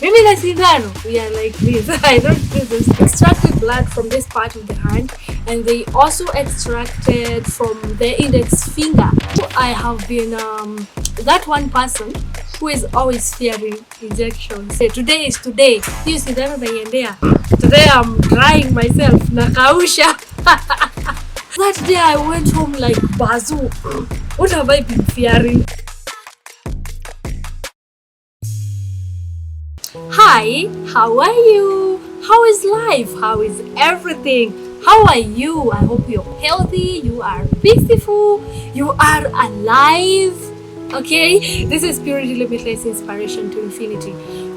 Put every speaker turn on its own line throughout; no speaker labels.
Mimi na sindano, we are like this. I don't do this. Extracted blood from this part of the hand, and they also extracted from the index finger. I have been that one person who is always fearing injections. Today is today. You sindano naiendea. Today I'm drying myself. Nakausha. That day I went home like bazoo. What have I been fearing? Hi, how are you? How is life? How is everything? How are you? I hope you're healthy, you are peaceful, you are alive. Okay, this is Purity Limitless Inspiration to Infinity.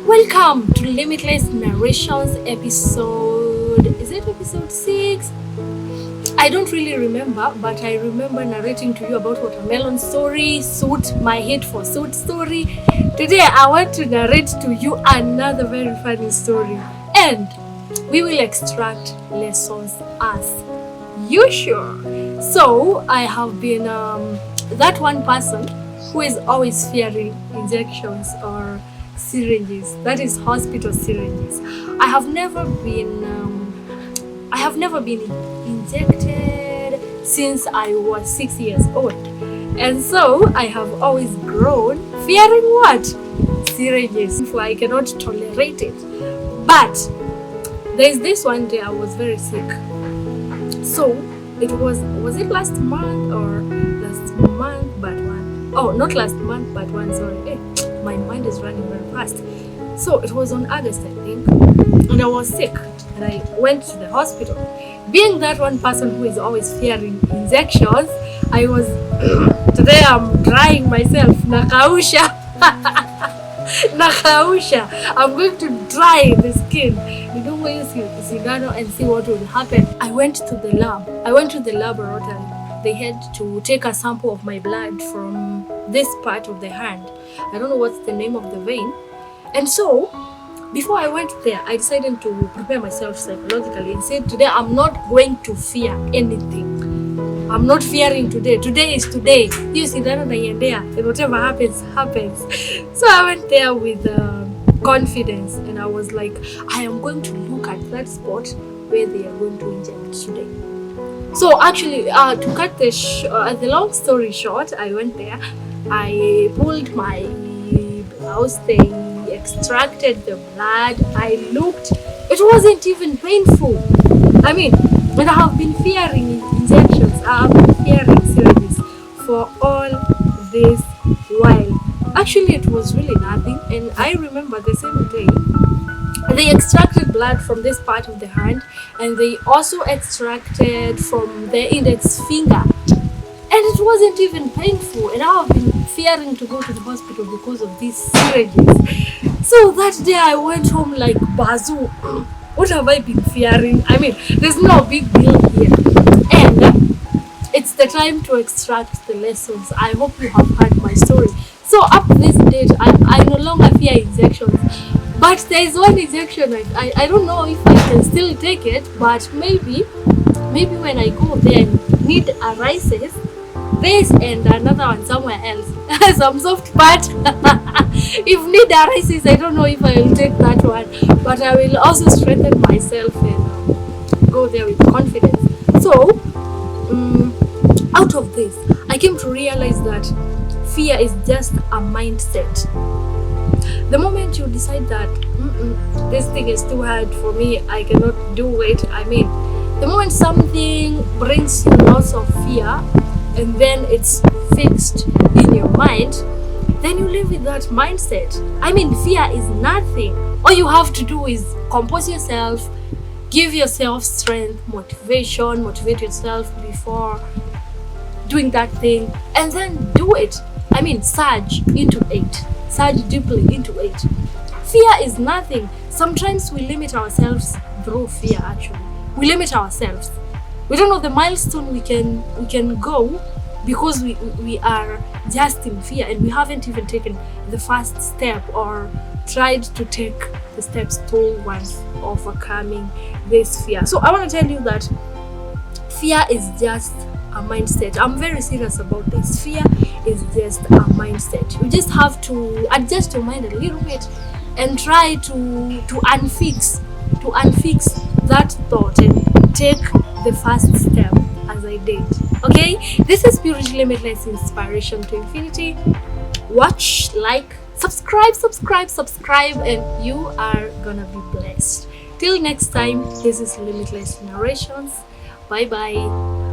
Welcome to Limitless Narrations episode. Is it episode 6? I don't really remember, but I remember narrating to you about watermelon story, suit, my hate for suit story. Today I want to narrate to you another very funny story, and we will extract lessons as usual. So I have been that one person who is always fearing injections or syringes, that is hospital syringes. I have never been injected since I was 6 years old, and so I have always grown fearing what? Syringes. I cannot tolerate it. But there is this one day I was very sick. So it was it last month or last month but one? Oh, not last month but one, sorry. My mind is running very fast. So it was on August, I think, and I was sick and I went to the hospital. Being that one person who is always fearing injections, I was today I'm drying myself. Nakausha. Nakausha. I'm going to dry the skin. You don't want to see sindano and see what will happen. I went to the lab. I went to the laboratory. They had to take a sample of my blood from this part of the hand. I don't know what's the name of the vein. And so before I went there, I decided to prepare myself psychologically and said, today I'm not going to fear anything. I'm not fearing today. Today is today. You sindano naiendea, and whatever happens, happens. So I went there with confidence, and I was like, I am going to look at that spot where they are going to inject today. So actually, to cut the long story short, I went there. I pulled my blouse. They extracted the blood. I looked. It wasn't even painful. I mean, and I have been fearing injections. I have been fearing syringes for all this while. Actually, it was really nothing. And I remember the same day, they extracted blood from this part of the hand, and they also extracted from the index finger. And it wasn't even painful. And I have been fearing to go to the hospital because of these syringes. So that day I went home like bazoo. What have I been fearing? I mean, there's no big deal here. And it's the time to extract the lessons. I hope you have heard my story. So up to this date, I no longer fear injections. But there is one injection, I don't know if I can still take it, but maybe when I go there and need a rices, this and another one somewhere else. Some soft part. If need a rices, I don't know if I will take that one, but I will also strengthen myself and go there with confidence. So out of this, I came to realize that fear is just a mindset. The moment you decide that this thing is too hard for me, I cannot do it. I mean, the moment something brings you lots of fear, and then it's fixed in your mind, then you live with that mindset. I mean, fear is nothing. All you have to do is compose yourself, give yourself strength, motivation, motivate yourself before doing that thing, and then do it. I mean, surge into it. Surge deeply into it. Fear is nothing. Sometimes we limit ourselves through fear, actually. We limit ourselves. We don't know the milestone we can go because we are just in fear, and we haven't even taken the first step or tried to take the steps towards overcoming this fear. So I want to tell you that fear is just a mindset. I'm very serious about this. Fear is just a mindset. You just have to adjust your mind a little bit and try to unfix that thought and take the first step as I did. Okay, this is Purity Limitless Inspiration to Infinity. Watch, like, subscribe, and you are gonna be blessed. Till next time, this is Limitless Narrations. Bye bye.